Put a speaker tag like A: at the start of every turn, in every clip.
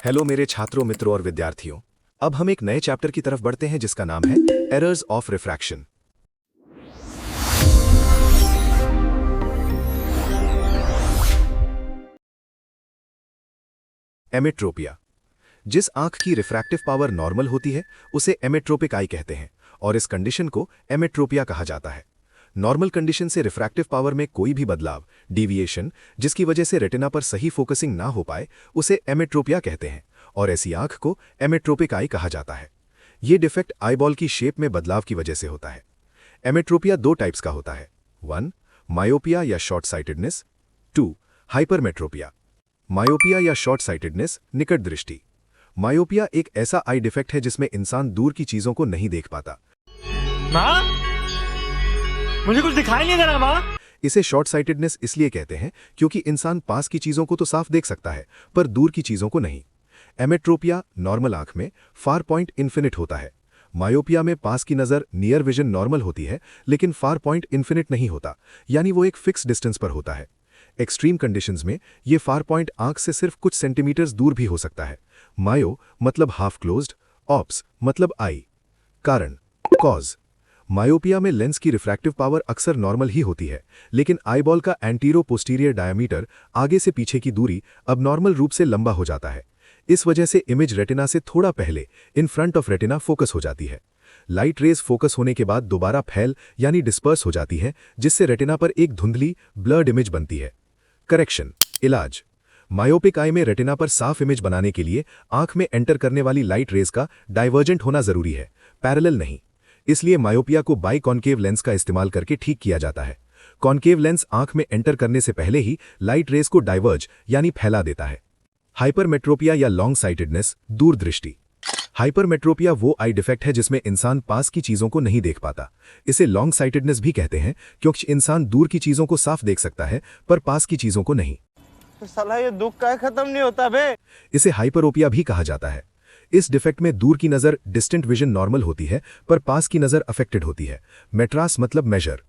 A: Hello मेरे छात्रों, मित्रों और विद्यार्थियों। अब हम एक नए चैप्टर की तरफ बढ़ते हैं जिसका नाम है एरर्स ऑफ रिफ्रैक्शन। एमेट्रोपिया। जिस आंख की रिफ्रैक्टिव पावर नॉर्मल होती है उसे एमेट्रोपिक आई कहते हैं और इस कंडीशन को एमेट्रोपिया कहा जाता है। नॉर्मल कंडीशन से रिफ्रैक्टिव पावर में कोई भी बदलाव, डिविएशन, जिसकी वजह से रेटिना पर सही फोकसिंग ना हो पाए, उसे एमेट्रोपिया कहते हैं और ऐसी आंख को एमेट्रोपिक आई कहा जाता है। ये डिफेक्ट आईबॉल की शेप में बदलाव की वजह से होता है। एमेट्रोपिया दो टाइप्स का होता है। 1. मायोपिया या शॉर्ट साइटेडनेस। 2. हाइपरमेट्रोपिया। मायोपिया या शॉर्ट साइटेडनेस, निकट दृष्टि। मायोपिया एक ऐसा आई डिफेक्ट है जिसमें इंसान दूर की चीजों को नहीं देख पाता।
B: माँ, मुझे कुछ दिखाई नहीं दे रहा माँ।
A: इसे शॉर्ट साइटेडनेस इसलिए कहते हैं क्योंकि इंसान पास की चीजों को तो साफ देख सकता है पर दूर की चीजों को नहीं। एमेट्रोपिया नॉर्मल आंख में फार पॉइंट इन्फिनिट होता है। मायोपिया में पास की नजर नियर विजन नॉर्मल होती है लेकिन फार पॉइंट इन्फिनिट नहीं होता, यानी वो एक फिक्स डिस्टेंस पर होता है। एक्सट्रीम कंडीशंस में ये फार पॉइंट आंख से सिर्फ कुछ सेंटीमीटर्स दूर भी हो सकता है। मायो मतलब हाफ क्लोज्ड, ऑप्स मतलब आई। कारण, कॉज। मायोपिया में लेंस की रिफ्रैक्टिव पावर अक्सर नॉर्मल ही होती है लेकिन आईबॉल का एंटीरो पोस्टीरियर डायमीटर, आगे से पीछे की दूरी, अब नॉर्मल रूप से लंबा हो जाता है। इस वजह से इमेज रेटिना से थोड़ा पहले in front of retina focus हो जाती है। लाइट रेज फोकस होने के बाद दोबारा फैल यानी डिस्पर्स हो जाती है जिससे रेटिना पर एक धुंधली ब्लर्ड इमेज बनती है। करेक्शन, इलाज। मायोपिक आई में रेटिना पर साफ इमेज बनाने के लिए आंख में एंटर करने वाली लाइट रेज का डाइवर्जेंट होना जरूरी है, पैरेलल नहीं। इसलिए मायोपिया को बाई कॉन्केव लेंस का इस्तेमाल करके ठीक किया जाता है। कॉन्केव लेंस आंख में एंटर करने से पहले ही लाइट रेज को डाइवर्ज यानी फैला देता है। हाइपरमेट्रोपिया या लॉन्ग साइटेडनेस, दूरदृष्टि। हाइपरमेट्रोपिया वो आई डिफेक्ट है जिसमें इंसान पास की चीजों को नहीं देख पाता। इसे लॉन्ग साइटेडनेस भी कहते हैं क्योंकि इंसान दूर की चीजों को साफ देख सकता है पर पास की चीजों को नहीं।
B: तो साला ये दुख का खत्म नहीं होता बे।
A: इसे हाइपरोपिया भी कहा जाता है। इस डिफेक्ट में दूर की नजर डिस्टेंट विजन नॉर्मल होती है पर पास की नजर अफेक्टेड होती है। मेट्रास मतलब मेजर।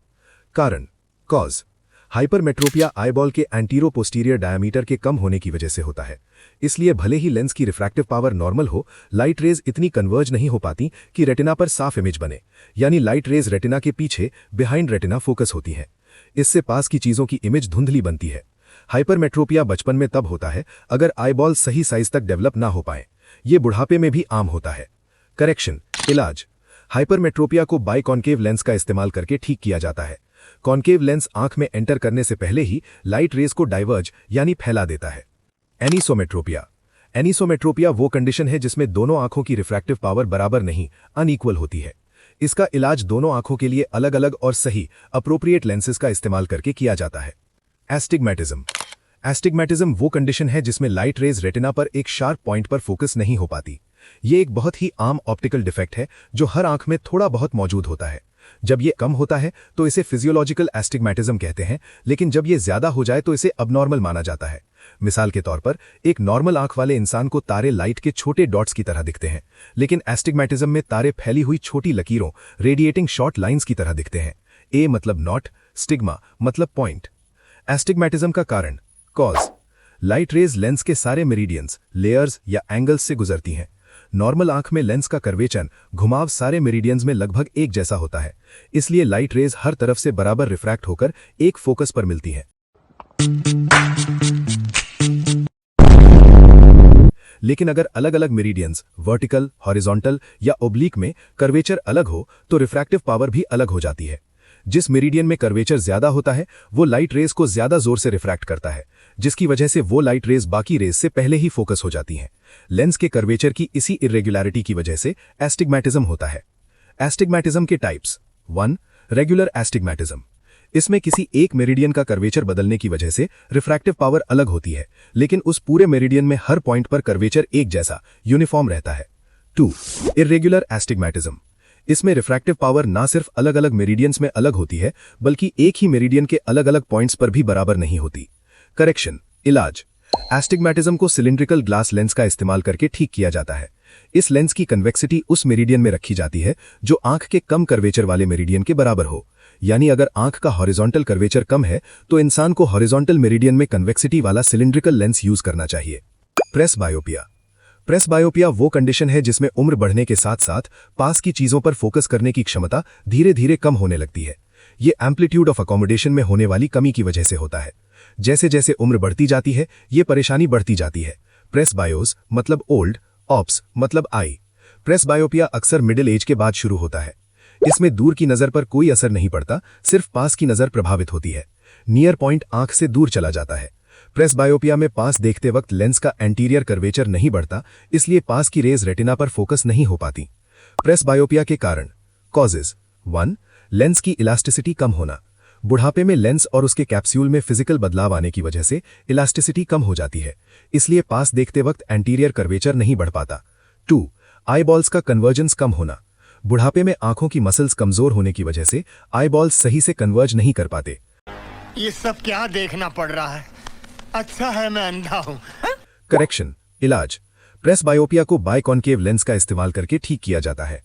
A: कारण, कॉज। हाइपरमेट्रोपिया आईबॉल के एंटीरो पोस्टीरियर डायमीटर के कम होने की वजह से होता है। इसलिए भले ही लेंस की रिफ्रैक्टिव पावर नॉर्मल हो, लाइट रेज इतनी कन्वर्ज नहीं हो पाती कि रेटिना पर साफ इमेज बने, यानी लाइट रेज रेटिना के पीछे बिहाइंड रेटिना फोकस होती है। इससे पास की चीजों की इमेज धुंधली बनती है। हाइपरमेट्रोपिया बचपन में तब होता है अगर आईबॉल सही साइज तक डेवलप ना हो पाए। ये बुढ़ापे में भी आम होता है। करेक्शन, इलाज। हाइपरमेट्रोपिया को बाई कॉन्केव लेंस का इस्तेमाल करके ठीक किया जाता है। कॉन्केव लेंस आंख में एंटर करने से पहले ही लाइट रेज को डाइवर्ज यानी फैला देता है। एनिसोमेट्रोपिया। एनिसोमेट्रोपिया वो कंडीशन है जिसमें दोनों आंखों की रिफ्रैक्टिव पावर बराबर नहीं, अनइक्वल होती है। इसका इलाज दोनों आंखों के लिए अलग अलग और सही अप्रोप्रिएट लेंसेज का इस्तेमाल करके किया जाता है। एस्टिग्मैटिज्म। एस्टिग्मैटिज्म वो कंडीशन है जिसमें लाइट रेज रेटिना पर एक शार्प पॉइंट पर फोकस नहीं हो पाती। ये एक बहुत ही आम ऑप्टिकल डिफेक्ट है जो हर आंख में थोड़ा बहुत मौजूद होता है। जब ये कम होता है तो इसे फिजियोलॉजिकल एस्टिग्मैटिज्म कहते हैं, लेकिन जब ये ज्यादा हो जाए तो इसे अबनॉर्मल माना जाता है। मिसाल के तौर पर एक नॉर्मल आंख वाले इंसान को तारे लाइट के छोटे डॉट्स की तरह दिखते हैं, लेकिन एस्टिग्मैटिज्म में तारे फैली हुई छोटी लकीरों, रेडिएटिंग शॉर्ट लाइंस की तरह दिखते हैं। ए मतलब नॉट, स्टिग्मा मतलब पॉइंट। एस्टिग्मैटिज्म का कारण, कॉज। लाइट रेज लेंस के सारे मेरिडियंस, लेयर्स या एंगल्स से गुजरती हैं। नॉर्मल आंख में लेंस का कर्वेचर, घुमाव सारे मेरिडियंस में लगभग एक जैसा होता है। इसलिए लाइट रेज हर तरफ से बराबर रिफ्रैक्ट होकर एक फोकस पर मिलती है। लेकिन अगर अलग अलग मेरिडियंस, वर्टिकल, हॉरिजॉन्टल या ओब्लिक में कर्वेचर अलग हो तो रिफ्रैक्टिव पावर भी अलग हो जाती है। जिस मेरिडियन में कर्वेचर ज्यादा होता है वो लाइट रेज को ज्यादा जोर से रिफ्रैक्ट करता है, जिसकी वजह से वो लाइट रेज बाकी रेज से पहले ही फोकस हो जाती हैं। लेंस के कर्वेचर की इसी इरेगुलरिटी की वजह से एस्टिग्मैटिज्म होता है। एस्टिग्मैटिज्म के टाइप्स। 1. रेगुलर एस्टिग्मैटिज्म। इसमें किसी एक मेरिडियन का कर्वेचर बदलने की वजह से रिफ्रैक्टिव पावर अलग होती है, लेकिन उस पूरे मेरिडियन में हर पॉइंट पर कर्वेचर एक जैसा यूनिफॉर्म रहता है। 2. इर्रेगुलर एस्टिग्मैटिज्म। इसमें रिफ्रैक्टिव पावर ना सिर्फ अलग अलग मेरिडियंस में अलग होती है बल्कि एक ही मेरिडियन के अलग अलग पॉइंट्स पर भी बराबर नहीं होती। करेक्शन, इलाज। एस्टिग्मैटिज्म को सिलिंड्रिकल ग्लास लेंस का इस्तेमाल करके ठीक किया जाता है। इस लेंस की कन्वेक्सिटी उस मेरिडियन में रखी जाती है जो आंख के कम कर्वेचर वाले मेरिडियन के बराबर हो। यानी अगर आंख का हॉरिजॉन्टल कर्वेचर कम है तो इंसान को हॉरिजॉन्टल मेरिडियन में कन्वेक्सिटी वाला सिलिंड्रिकल लेंस यूज करना चाहिए। प्रेस बायोपिया। प्रेसबायोपिया वो कंडीशन है जिसमें उम्र बढ़ने के साथ साथ पास की चीजों पर फोकस करने की क्षमता धीरे धीरे कम होने लगती है। ये एम्पलीट्यूड ऑफ अकोमोडेशन में होने वाली कमी की वजह से होता है। जैसे जैसे उम्र बढ़ती जाती है ये परेशानी बढ़ती जाती है। प्रेसबायोस मतलब ओल्ड, ऑप्स मतलब आई। प्रेसबायोपिया अक्सर मिडिल एज के बाद शुरू होता है। इसमें दूर की नजर पर कोई असर नहीं पड़ता, सिर्फ पास की नजर प्रभावित होती है। नियर पॉइंट आंख से दूर चला जाता है। प्रेसबायोपिया में पास देखते वक्त लेंस का एंटीरियर कर्वेचर नहीं बढ़ता, इसलिए पास की रेज रेटिना पर फोकस नहीं हो पाती। प्रेसबायोपिया के कारण कॉजेज 1. लेंस की इलास्टिसिटी कम होना। बुढ़ापे में लेंस और उसके कैप्सूल में फिजिकल बदलाव आने की वजह से इलास्टिसिटी कम हो जाती है, इसलिए पास देखते वक्त एंटीरियर कर्वेचर नहीं बढ़ पाता। 2. आईबॉल्स का कन्वर्जेंस कम होना। बुढ़ापे में आंखों की मसल्स कमजोर होने की वजह से आईबॉल्स सही से कन्वर्ज नहीं कर पाते।
C: ये सब क्या देखना पड़ रहा है? अच्छा है मैं अंधा हूं।
A: करेक्शन, इलाज। प्रेसबायोपिया को बाइकॉन्केव लेंस का इस्तेमाल करके ठीक किया जाता है।